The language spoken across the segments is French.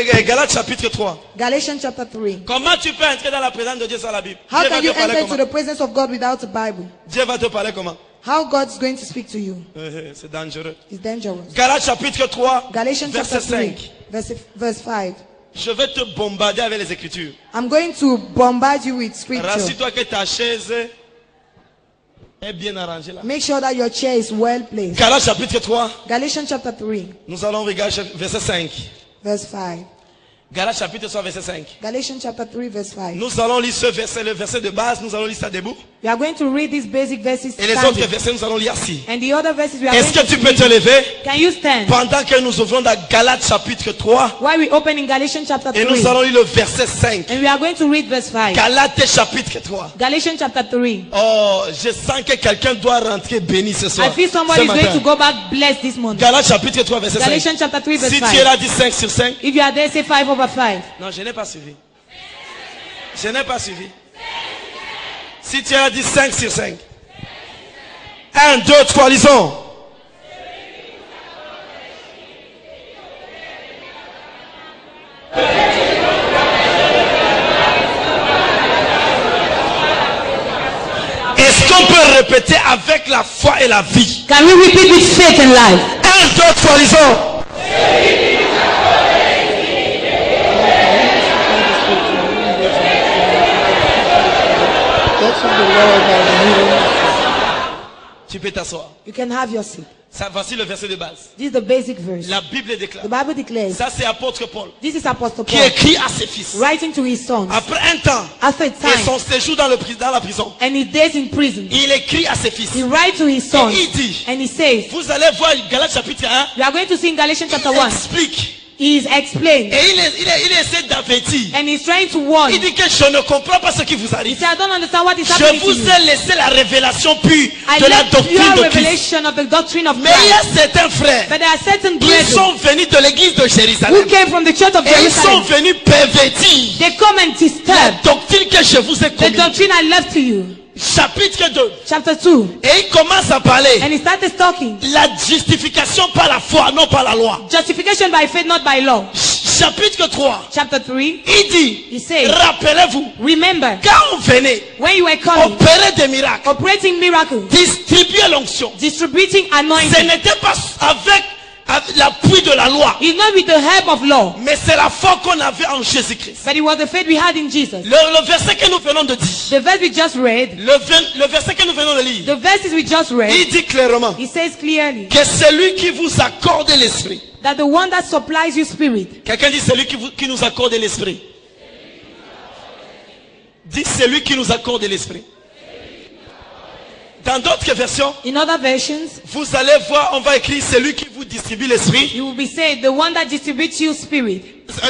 Galates chapitre 3. Galatians chapter 3. Comment tu peux entrer dans la présence de Dieu sans la Bible? How Dieu can va you te parler enter into comment? the presence of God without a Bible? Dieu va te parler comment? How God is going to speak to you? C'est dangereux. It's dangerous. Galates chapitre 3, Galatians verset chapter 3, 5. verse 5. Je vais te bombarder avec les Écritures. I'm going to bombard you with scripture. Rassure-toi que ta chaise est bien arrangée là. Make sure that your chair is well placed. Galates chapitre 3, Galatians chapter 3, nous allons regarder verset 5. verse 5. Galates chapitre 3, verset 5. Galatians chapter 3, verse 5. Nous allons lire ce verset, le verset de base, nous allons lire ça debout. We are going to read these basic verses Et les standing. autres versets, nous allons lire assis. And the other verses we are Est-ce going que tu to peux te read. lever Can you stand? pendant que nous ouvrons dans Galates chapitre 3 While we open in Galatians chapter et 3. nous allons lire le verset 5. And we are going to read verse 5. Galates chapitre 3. Galatians chapter 3. Oh, je sens que quelqu'un doit rentrer béni ce soir. I feel somebody ce is going matin. to go back blessed this morning. Galates chapitre 3, verset 5. Galatians chapter 3, verse Si 5. tu es là, dis 5 sur 5. If you are there, say 5 over 5. Non, je n'ai pas suivi. Je n'ai pas suivi. Si tu es là, dis 5 sur 5. 1, 2, 3, lisons. Est-ce qu'on peut répéter avec la foi et la vie? Can we repeat with faith and life? 1, 2, 3, lisons. Tu peux t'asseoir. You can have your seat. Ça, voici le verset de base. This is the basic verse. La Bible déclare. The Bible declares, Ça, c'est apôtre Paul this is Apostle qui Paul écrit à ses fils. writing to his sons Après un temps after a et time son séjour dans la prison, and his days in prison. il écrit à ses fils. He writes to his sons Et il dit, and he says, vous allez voir Galates chapitre 1, we are going to see in Galatians chapter il 1. explique. He is explained Et il essaie d'avertir. and he's trying to warn. Il dit que je ne comprends pas ce qui vous He arrive. said, I don't understand what is Je happening to vous you. ai laissé la révélation pure I de la left doctrine pure de Christ. revelation of the doctrine of Mais il y Christ. a certains frères But there are certain qui brethren sont venus de l'église de who Jérusalem. came from the church of Et ils sont Jerusalem. venus pervertir They come and la disturb doctrine que je vous ai the communiquée. doctrine I left to you. Chapitre 2. Chapter 2. Et il commence à parler And he started talking. la justification par la foi, non par la loi. Justification by faith, not by law. Chapitre 3. Chapter 3. Il dit, He says, rappelez-vous, remember, quand on venait when you were coming, opérer des miracles, operating miracles, distribuer l'onction, distributing ce anointing, n'était pas avec l'appui de la loi, it's not with the help of law, mais c'est la foi qu'on avait en Jésus-Christ. but it was the faith we had in Jesus. Le verset que nous venons de dire, The verse we just read, le verset que nous venons de lire, the verses we just read, il dit clairement he says clearly que celui qui vous accorde l'esprit, that the one that supplies you spirit, quelqu'un dit celui qui nous accorde l'esprit. Dit celui qui nous accorde l'esprit. Dans d'autres versions, in other versions, vous allez voir, on va écrire celui qui vous distribue l'esprit. you will be saying the one that distributes you spirit.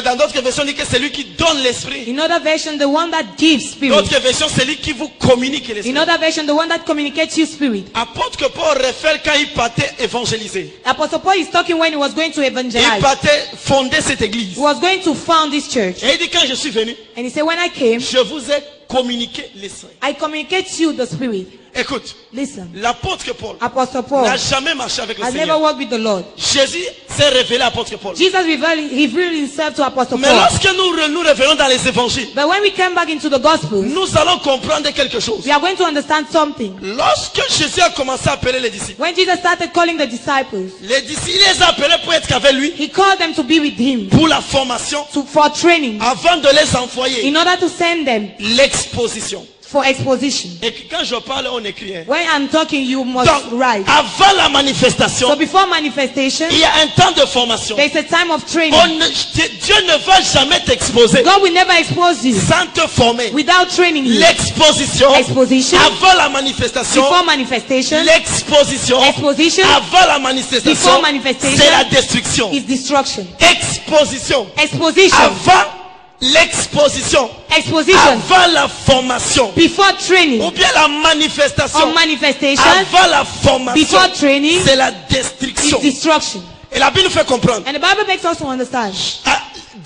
Dans d'autres versions, on dit que c'est lui qui donne l'esprit. In other version, the one that gives spirit. D'autres versions, c'est lui qui vous communique l'esprit. In other version, the one that communicates you spirit. Apôtre Paul réfère quand il partait évangéliser. Apostle Paul is talking when he was going to Il evangelize. partait fonder cette église. He was going to found this church. Et il dit quand je suis venu, And he said, when I came, je vous ai communiqué l'esprit. I communicate to you the spirit. Écoute, Listen, l'apôtre Paul Apostle Paul n'a jamais marché avec le has never Seigneur. walked with the Lord. Jésus s'est révélé à l'apôtre Paul. Jesus revealed himself to Apostle Mais Paul. lorsque nous revenons dans les évangiles, But when we came back into the Gospels, nous allons comprendre quelque chose. we are going to understand something. Lorsque Jésus a commencé à appeler les disciples, When Jesus started calling the disciples, il les a appelés pour être avec lui, he called them to be with him pour la formation, for training, avant de les envoyer. in order to send them L'exposition. for exposition. Et quand je parle, on écrit. Hein. When I'm talking, you must Donc, write. avant la manifestation, So before manifestation, il y a un temps de formation. there's a time of training. Dieu ne va jamais t'exposer God will never expose you sans te former. without training you. L'exposition, Exposition, avant la manifestation, before manifestation, l'exposition, exposition, avant la manifestation, before manifestation, c'est la destruction. is destruction. Exposition, Exposition, avant l'exposition, exposition, avant la formation, before training, ou bien la manifestation, or manifestation, avant la formation, before training, c'est la is destruction. destruction. Et la Bible nous fait comprendre. And the Bible makes us to understand. Ah,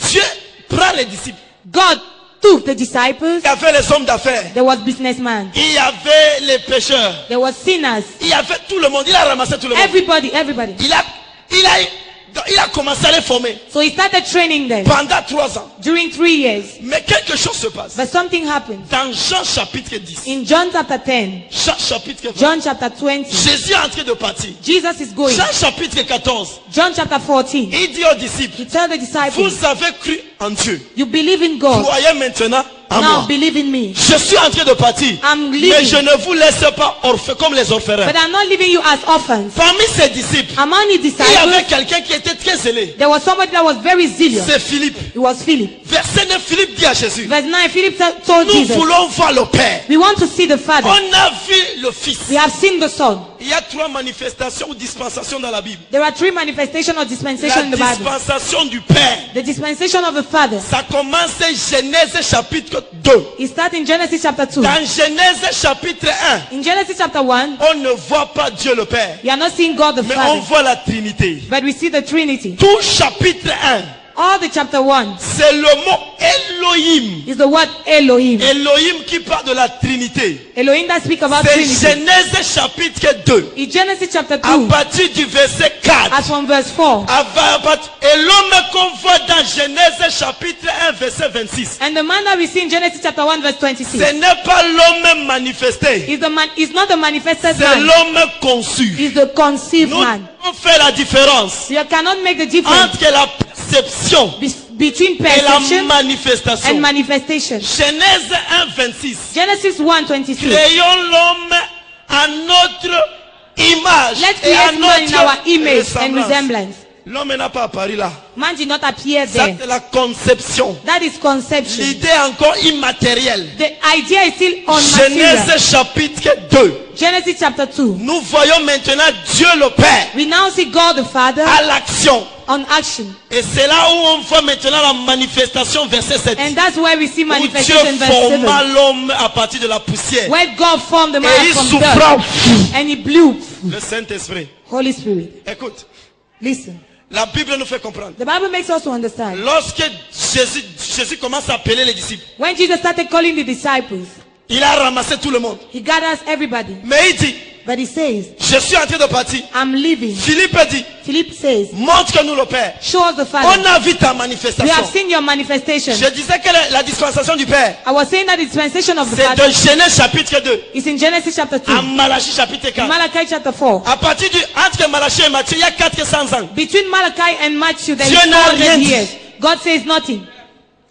Dieu prend les disciples. God took the disciples. Il y avait les hommes d'affaires. There was businessmen. Il y avait les pécheurs. There was sinners. Il y avait tout le monde. Il a ramassé tout le monde. Everybody. Il a Donc, il a commencé à les former So he started training them pendant 3 ans. during 3 years. Mais quelque chose se passe. But something happened. Dans Jean chapitre 10. In John chapter 10, Jean chapitre 20. John chapter 20, Jésus est en train de partir. Jesus is going. Jean chapitre 14. John chapter 14, Il dit aux disciples, he told the disciples, vous avez cru en Dieu. you believe in God, Croyez maintenant en now moi. believe in me. Je suis en train de partir. I'm Mais leaving, je ne vous laisse pas comme les orphelins. but I'm not leaving you as orphans. Parmi ses disciples, Among his il y avait disciples, quelqu'un qui était très zélé. there was somebody that was very zealous. C'est Philippe. It was Philip. Verset 9, Philippe dit à Jésus, Verse 9, Philip told nous Jesus, voulons voir le Père. we want to see the Father. On a vu le Fils. We have seen the Son. Il y a 3 manifestations ou dispensations dans la Bible. There are 3 manifestations of La dispensation in the Bible. dispensation du Père. The dispensation of the Father. Ça commence Genèse chapitre 2. It starts in Genesis chapter 2. Dans Genèse chapitre 1, In Genesis chapter 1, on ne voit pas Dieu le Père. we are not seeing God the Mais on Father, voit la Trinité. but we see the Trinity. Tout chapitre 1, All the chapter 1 c'est le mot Elohim. is the word Elohim. Elohim qui parle de la Trinité. Elohim that speak about C'est Trinity. Genèse chapitre 2. In Genesis chapter À 2, partir du verset 4. as from verse 4. Et l'homme qu'on voit dans Genèse chapitre 1 verset 26. And the man that we see in Genesis chapter 1 verse 26 Ce n'est pas l'homme manifesté. is not the manifested C'est man, l'homme conçu. is the conceived Nous man. devons faire la différence You cannot make the difference entre la perception between et la perception manifestation. and manifestation. Genèse 1 26. Genesis 1 26. Créons l'homme à notre image Let's et à create man in our notre image and ressemblance. resemblance. L'homme n'a pas apparu là. Man did not appear Ça, there. c'est la conception. That is conception. L'idée est encore immatérielle. The idea is still on material. Genèse chapitre 2. Genesis chapter 2. Nous voyons maintenant Dieu le Père We now see God the Father à l'action. on action. Et c'est là où on voit maintenant la manifestation, verset 7. And that's where we see Où Dieu manifestation verse 7. forma l'homme à partir de la poussière. Where God formed the man Et il from souffra. dirt. And he blew. Le Saint-Esprit. Holy Spirit. Écoute, Listen. la Bible nous fait comprendre. The Bible makes us to understand. Lorsque Jésus commence à appeler les disciples, When Jesus started calling the disciples, il a ramassé tout le monde. he gathers everybody. Mais il dit, But he says, je suis en train de partir. I'm leaving. Philippe dit, Philip says, montre-nous le Père. show us the On Father. a vu ta We manifestation. have seen your manifestation. Je disais que la dispensation du Père, I was saying that the dispensation of the c'est Father de Genèse chapitre 2 is in Genesis chapter 2. à Malachie chapitre 4. Malachi chapter 4. À partir entre Malachie et Matthieu, il y a 400 ans. Between Malachi and Matthew, there is Dieu n'a 400 rien dit. years. God says nothing.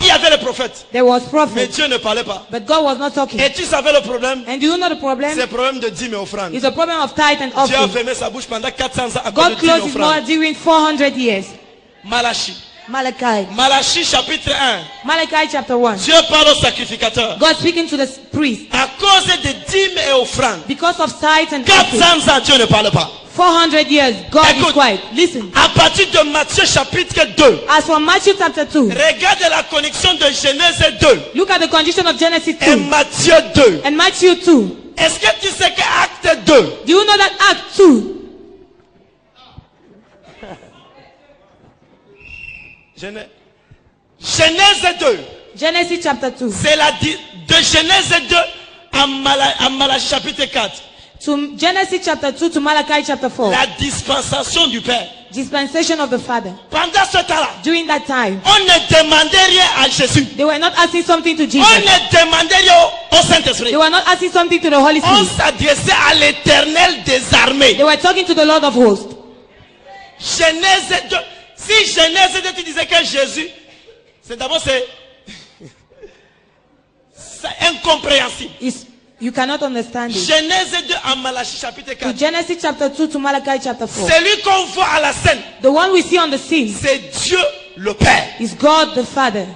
Il y avait le prophète, There was mais prophet, Dieu ne parlait pas. but God was not talking. Et tu savais le problème? And do you know the problem? C'est le problème de dîmes et offrandes. It's a problem of tithe and Dieu a offering. fermé sa bouche pendant 400 ans à cause God de dîmes et closed his mouth offrandes. during 400 years. Malachie. Malachi. Malachie chapitre 1. Malachi chapter 1. Dieu parle aux sacrificateurs. God speaking to the priest. À cause des dîmes et offrandes, Because of tithe and offering. 400 ans, Dieu ne parle pas. 400 years, God is Écoute. quiet. Listen. À partir de Matthieu chapitre 2, As for Matthew chapter 2, regarde la connexion de Genèse 2 look at the condition of Genesis et 2 Matthieu 2. and Matthew 2. Est-ce que tu sais que Acte 2, Do you know that Act 2? Genèse 2, Genesis chapter 2 c'est de Genèse 2 à Malachie chapitre 4. to Genesis chapter 2 to Malachi chapter 4. La dispensation du Père. Dispensation of the Father. Pendant ce temps-là, During that time, on ne demandait rien à Jésus. they were not asking something to On Jesus. ne demandait rien au Saint-Esprit. They were not asking something to the Holy On Spirit. s'adressait à l'Éternel des armées. They were talking to the Lord of hosts. Genèse 2. Si Genèse 2, tu disais que Jésus, c'est incompréhensible. You cannot understand it. Genèse 2 à Malachie chapitre To 4. Genesis chapter 2 to Malachi chapter 4. Celui qu'on voit à la scène, The one we see on the scene c'est Dieu le Père. is God the Father.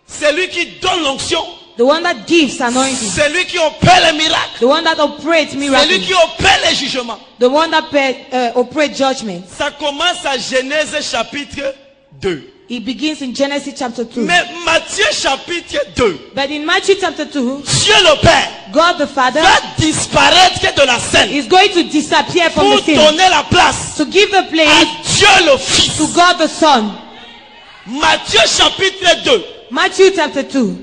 C'est lui qui donne l'onction. The one that gives anointing. C'est lui qui opère les miracles. The one that operates C'est lui miracles. qui opère les jugements. The one that operates judgment. Ça commence à Genèse chapitre 2. It begins in Genesis chapter 2. Mais Matthieu chapitre 2, But in Matthew chapter 2, Dieu le Père God the Father va disparaître de la scène is going to disappear from pour the scene donner la place to give the à place Dieu le Fils. to God the Son. Matthieu chapitre 2, Matthew chapter 2.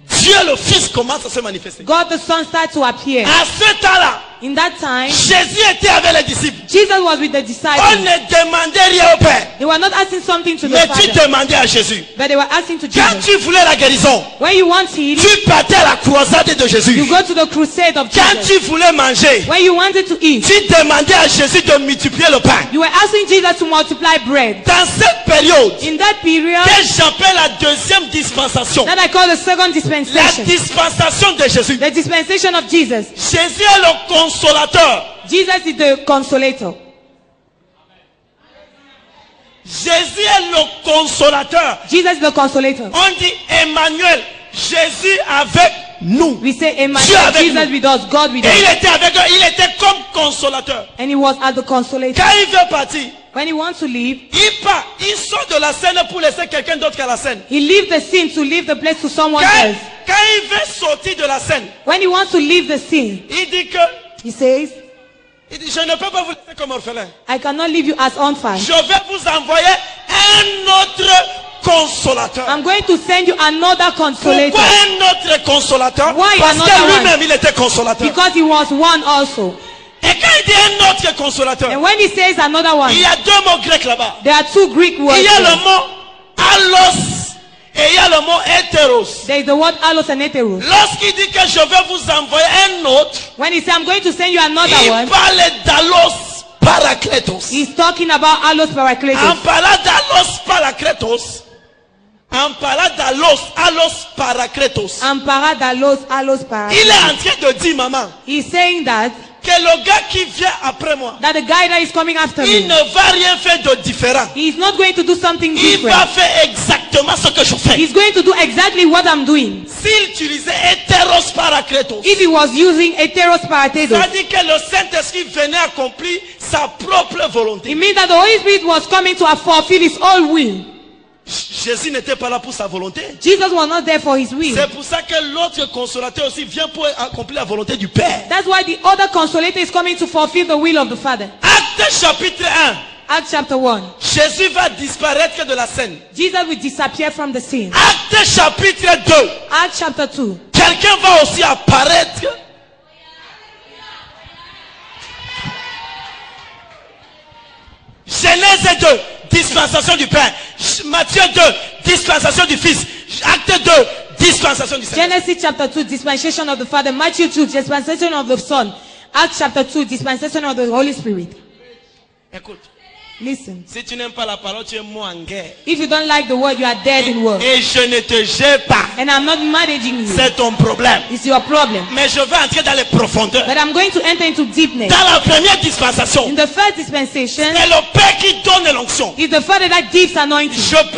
Dieu le Fils commence à se manifester. God the Son starts to appear. À ce temps-là, In that time, Jésus était avec les disciples. Jesus was with the On disciples. ne demandait rien au Père. They were not asking something to the Mais tu Father, demandais à Jésus. but they were asking to Quand Jesus. tu voulais la guérison, When you want healing, tu partais à la croisade de Jésus. you go to the crusade of Quand Jesus. tu voulais manger, When you wanted to eat, tu demandais à Jésus de multiplier le pain. you were asking Jesus to multiply bread. Dans cette période, In that period, que j'appelle la deuxième dispensation, that I call the second la dispensation, dispensation de Jésus. the dispensation of Jesus. Jésus est le consolateur. Jesus is the consolator. Jésus est le consolateur. Jesus is the consolator. On dit Emmanuel, Jésus avec nous. We say Dieu Emmanuel, avec Jesus nous. with us, God with Et il us. était avec eux, il était comme consolateur. And he was as the consolator. Quand il veut partir, When he wants to leave, il part, il sort de la scène pour laisser quelqu'un d'autre qu'à la scène. he leaves the scene to leave the place to someone Quand, else. quand il veut sortir de la scène, When he wants to leave the scene, il dit que, he says, je ne peux pas vous laisser comme orphelin. I cannot leave you as orphans. Je vais vous envoyer un autre consolateur. I'm going to send you another consolator. Pourquoi un autre consolateur? Why Parce another que one? lui-même il était consolateur. Because he was one also. Et quand il dit un autre consolateur, And when he says another one, il y a deux mots grecs là-bas. there are two Greek words. Il y a there. le mot allos et il y a le mot hétéros. There is the word allos and heteros. Lorsqu'il dit que je vais vous envoyer un autre, When he says I'm going to send you another il one, parle d'allos parakletos. he's talking about allos En parakletos. parlant d'allos parakletos, en parlant allos parakletos, Ampara dalos allos il parakletos. est en train de dire, maman, He's saying that que le gars qui vient après moi, the guy that is coming after il me, ne va rien faire de différent. he is not going to do something Il va different. faire exactement ce que je fais. He's going to do exactly what I'm doing. S'il utilisait hétéros parakletos, If he was using heteros parakletos, ça dit que le Saint-Esprit venait accomplir sa propre volonté. it means that the Holy Spirit was coming to fulfill his own will. Jésus n'était pas là pour sa volonté. Jesus was not there for his will. C'est pour ça que l'autre consolateur aussi vient pour accomplir la volonté du Père. That's why the other consolator is coming to fulfill the will of the Father. Acte chapitre 1. Acts chapter 1. Jésus va disparaître de la scène. Jesus will disappear from the scene. Acte chapitre 2. Acts chapter 2. Quelqu'un va aussi apparaître. Genèse 2, dispensation du Père. Matthieu 2, dispensation du Fils. Acte 2, dispensation du Seigneur. Genesis chapter 2, dispensation of the Father. Matthew 2, dispensation of the Son. Acts chapter 2, dispensation of the Holy Spirit. Écoute, Listen. si tu n'aimes pas la parole, tu es mort en guerre. If you don't like the word, you are dead in word. Et je ne te jette pas. And I'm not managing you. C'est ton problème. It's your problem. Mais je vais entrer dans les profondeurs. But I'm going to enter into deepness. Dans la première dispensation, In the first dispensation, c'est le Père qui donne l'onction. is the Father that gives anointing. Je